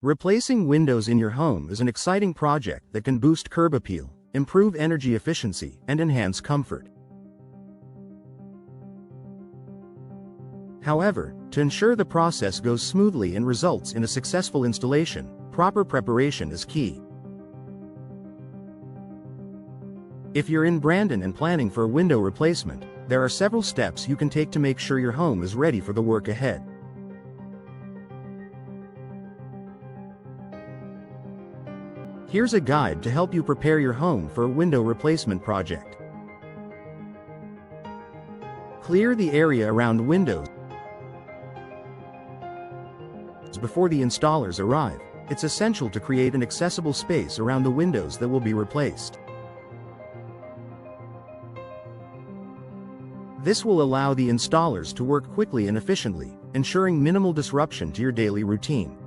Replacing windows in your home is an exciting project that can boost curb appeal, improve energy efficiency, and enhance comfort. However, to ensure the process goes smoothly and results in a successful installation, proper preparation is key. If you're in Brandon and planning for a window replacement, there are several steps you can take to make sure your home is ready for the work ahead. Here's a guide to help you prepare your home for a window replacement project. Clear the area around windows before the installers arrive. It's essential to create an accessible space around the windows that will be replaced. This will allow the installers to work quickly and efficiently, ensuring minimal disruption to your daily routine.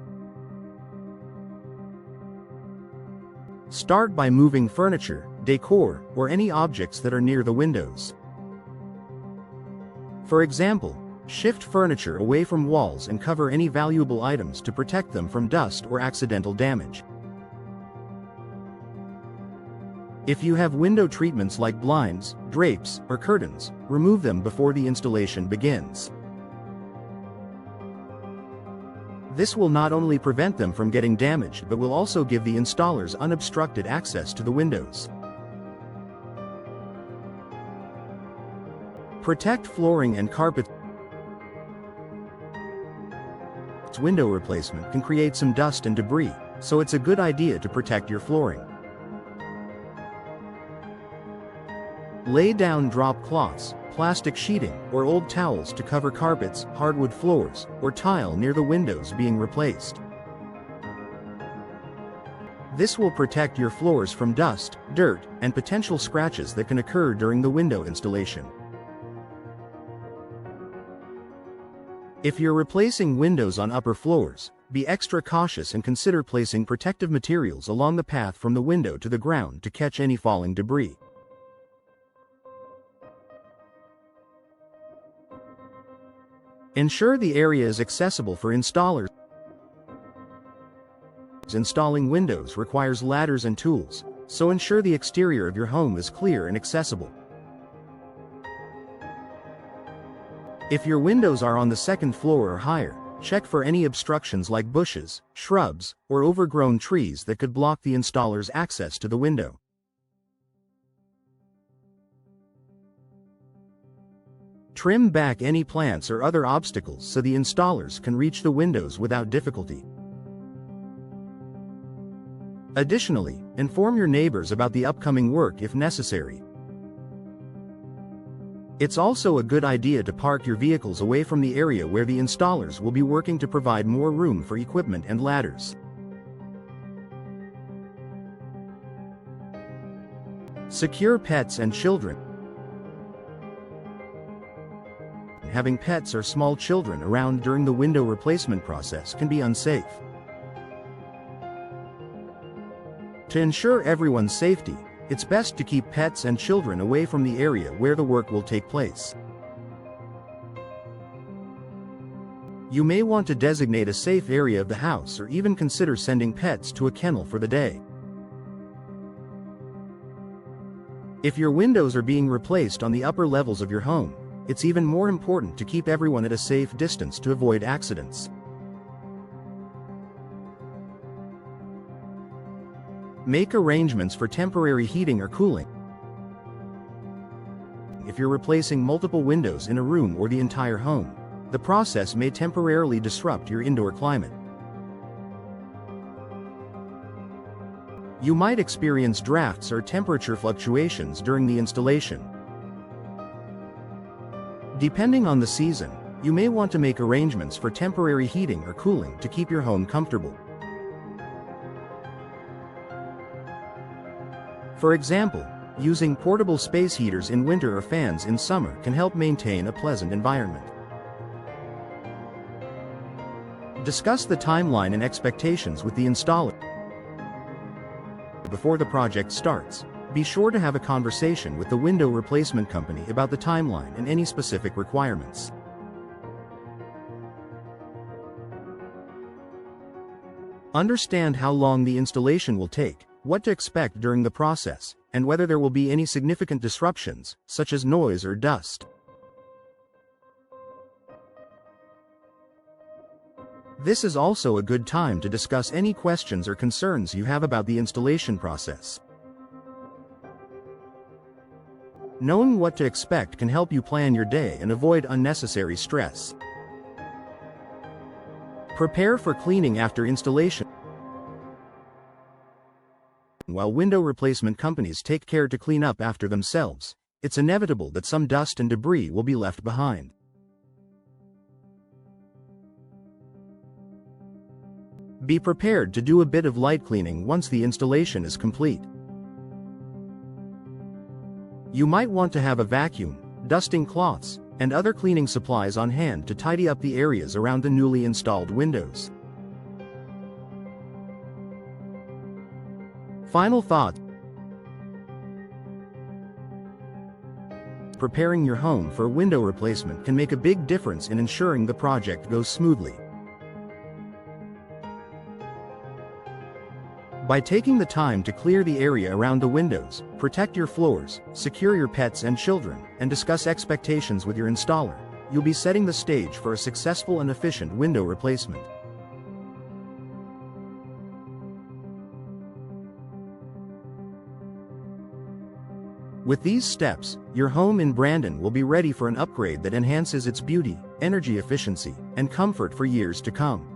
Start by moving furniture, decor, or any objects that are near the windows. For example, shift furniture away from walls and cover any valuable items to protect them from dust or accidental damage. If you have window treatments like blinds, drapes, or curtains, remove them before the installation begins. This will not only prevent them from getting damaged but will also give the installers unobstructed access to the windows. Protect flooring and carpets. Window replacement can create some dust and debris, so it's a good idea to protect your flooring. Lay down drop cloths, plastic sheeting, or old towels to cover carpets, hardwood floors, or tile near the windows being replaced. This will protect your floors from dust, dirt, and potential scratches that can occur during the window installation. If you're replacing windows on upper floors, be extra cautious and consider placing protective materials along the path from the window to the ground to catch any falling debris. Ensure the area is accessible for installers. Installing windows requires ladders and tools, so ensure the exterior of your home is clear and accessible. If your windows are on the second floor or higher, check for any obstructions like bushes, shrubs, or overgrown trees that could block the installer's access to the window. Trim back any plants or other obstacles so the installers can reach the windows without difficulty. Additionally, inform your neighbors about the upcoming work if necessary. It's also a good idea to park your vehicles away from the area where the installers will be working to provide more room for equipment and ladders. Secure pets and children. Having pets or small children around during the window replacement process can be unsafe. To ensure everyone's safety, it's best to keep pets and children away from the area where the work will take place. You may want to designate a safe area of the house or even consider sending pets to a kennel for the day. If your windows are being replaced on the upper levels of your home, it's even more important to keep everyone at a safe distance to avoid accidents. Make arrangements for temporary heating or cooling. If you're replacing multiple windows in a room or the entire home, the process may temporarily disrupt your indoor climate. You might experience drafts or temperature fluctuations during the installation. Depending on the season, you may want to make arrangements for temporary heating or cooling to keep your home comfortable. For example, using portable space heaters in winter or fans in summer can help maintain a pleasant environment. Discuss the timeline and expectations with the installer. Before the project starts, be sure to have a conversation with the window replacement company about the timeline and any specific requirements. Understand how long the installation will take, what to expect during the process, and whether there will be any significant disruptions, such as noise or dust. This is also a good time to discuss any questions or concerns you have about the installation process. Knowing what to expect can help you plan your day and avoid unnecessary stress. Prepare for cleaning after installation. While window replacement companies take care to clean up after themselves, it's inevitable that some dust and debris will be left behind. Be prepared to do a bit of light cleaning once the installation is complete. You might want to have a vacuum, dusting cloths, and other cleaning supplies on hand to tidy up the areas around the newly installed windows. Final thought: preparing your home for window replacement can make a big difference in ensuring the project goes smoothly. By taking the time to clear the area around the windows, protect your floors, secure your pets and children, and discuss expectations with your installer, you'll be setting the stage for a successful and efficient window replacement. With these steps, your home in Brandon will be ready for an upgrade that enhances its beauty, energy efficiency, and comfort for years to come.